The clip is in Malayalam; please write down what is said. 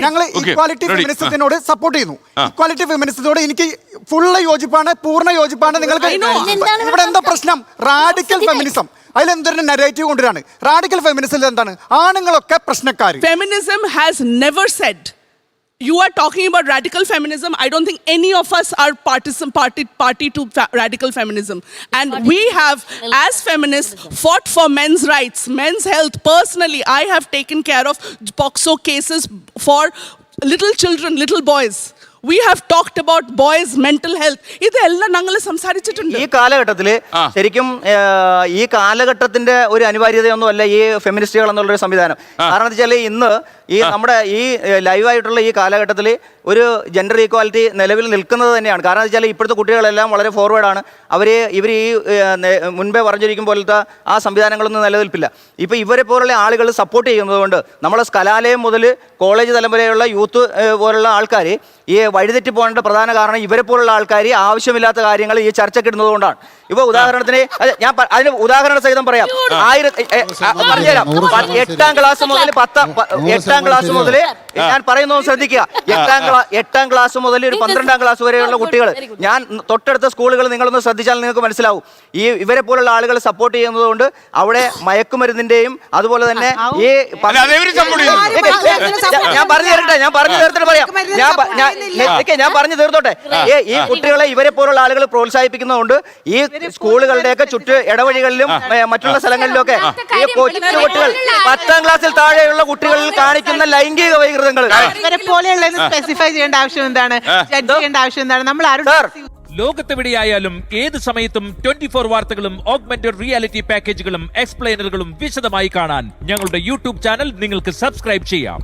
ഞങ്ങൾ ഈക്വാലിറ്റി ഫെമിനിസത്തിനോട് സപ്പോർട്ട് ചെയ്യുന്നു. ഈക്വാലിറ്റി ഫെമിനിസത്തോട് എനിക്ക് ഫുള്ള് യോജിപ്പാണ്, പൂർണ്ണ യോജിപ്പാണ്. നിങ്ങൾക്ക് ഇവിടെ എന്താ പ്രശ്നം? റാഡിക്കൽ ഫെമിനിസം, അതിലെന്തൊരു നെറേറ്റീവ് കൊണ്ടുവരാണ്. റാഡിക്കൽ ഫെമിനിസത്തിൽ എന്താണ്? ആണുങ്ങളൊക്കെ പ്രശ്നക്കാർ. Feminism has never said. You are talking about radical feminism. I don't think any of us are party to radical feminism. And we have, as feminists, fought for men's rights, men's health. Personally, I have taken care of POCSO cases for little children, little boys. We have talked about boys' mental health. ഇതെല്ലാം ഞങ്ങൾ സംസാരിച്ചിട്ടുണ്ട്. ഈ കാലഘട്ടത്തിൽ ശരിക്കും ഈ കാലഘട്ടത്തിന്റെ ഒരു അനിവാര്യതയൊന്നും അല്ല ഈ ഫെമിനിസ്റ്റുകൾ എന്നുള്ളൊരു സംവിധാനം. കാരണം എന്താ വെച്ചാൽ ഇന്ന് ഈ നമ്മുടെ ഈ ലൈവായിട്ടുള്ള ഈ കാലഘട്ടത്തിൽ ഒരു ജെൻഡർ ഈക്വാലിറ്റി നിലവിൽ നിൽക്കുന്നത് തന്നെയാണ്. കാരണം എന്താ വെച്ചാൽ ഇപ്പോഴത്തെ കുട്ടികളെല്ലാം വളരെ ഫോർവേഡാണ്. ഇവർ ഈ മുൻപേ പറഞ്ഞിരിക്കും പോലത്തെ ആ സംവിധാനങ്ങളൊന്നും നിലനിൽപ്പില്ല. ഇപ്പോൾ ഇവരെ പോലുള്ള ആളുകൾ സപ്പോർട്ട് ചെയ്യുന്നതുകൊണ്ട് നമ്മളെ കലാലയം മുതൽ കോളേജ് തലം വരെയുള്ള യൂത്ത് പോലുള്ള ആൾക്കാർ ഈ വഴിതെറ്റി പോകേണ്ട പ്രധാന കാരണം ഇവരെ പോലുള്ള ആൾക്കാർ ആവശ്യമില്ലാത്ത കാര്യങ്ങൾ ഈ ചർച്ചയ്ക്ക് ഇടുന്നത് കൊണ്ടാണ്. ഇപ്പോൾ ഉദാഹരണത്തിന് ഞാൻ അതിന് ഉദാഹരണ സഹിതം പറയാം. പറഞ്ഞുതരാം. 8ാം ക്ലാസ് മുതൽ ഞാൻ പറയുന്നത് ശ്രദ്ധിക്കുക. 8ാം ക്ലാസ് മുതൽ ഒരു 12ാം ക്ലാസ് വരെയുള്ള കുട്ടികൾ, ഞാൻ തൊട്ടടുത്ത സ്കൂളുകൾ നിങ്ങളൊന്ന് ശ്രദ്ധിച്ചാൽ നിങ്ങൾക്ക് മനസ്സിലാവും. ഇവരെ പോലുള്ള ആളുകൾ സപ്പോർട്ട് ചെയ്യുന്നത് കൊണ്ട് അവിടെ മയക്കുമരുന്നിന്റെയും അതുപോലെ തന്നെ ഈ ഞാൻ പറഞ്ഞു തീർത്തോട്ടെ. ഈ കുട്ടികളെ ഇവരെ പോലുള്ള ആളുകൾ പ്രോത്സാഹിപ്പിക്കുന്നതുകൊണ്ട് ഈ സ്കൂളുകളുടെയൊക്കെ ഇടവഴികളിലും മറ്റുള്ള സ്ഥലങ്ങളിലും ഒക്കെ ഈ കുട്ടികൾ 10ാം ക്ലാസ്സിൽ താഴെയുള്ള കുട്ടികളിൽ കാണിക്കുന്ന ലൈംഗിക വൈകൃതങ്ങൾ സ്പെസിഫൈ ചെയ്യേണ്ട ആവശ്യം എന്താണ്? ജഡ്ജ് ചെയ്യേണ്ട ആവശ്യം എന്താണ്? നമ്മൾ ലോകത്തെവിടെയായാലും ഏത് സമയത്തും 24 വാർത്തകളും ഓഗ്മെന്റഡ് റിയാലിറ്റി പാക്കേജുകളും എക്സ്പ്ലെയിനറുകളും വിശദമായി കാണാൻ ഞങ്ങളുടെ യൂട്യൂബ് ചാനൽ നിങ്ങൾക്ക് സബ്സ്ക്രൈബ് ചെയ്യാം.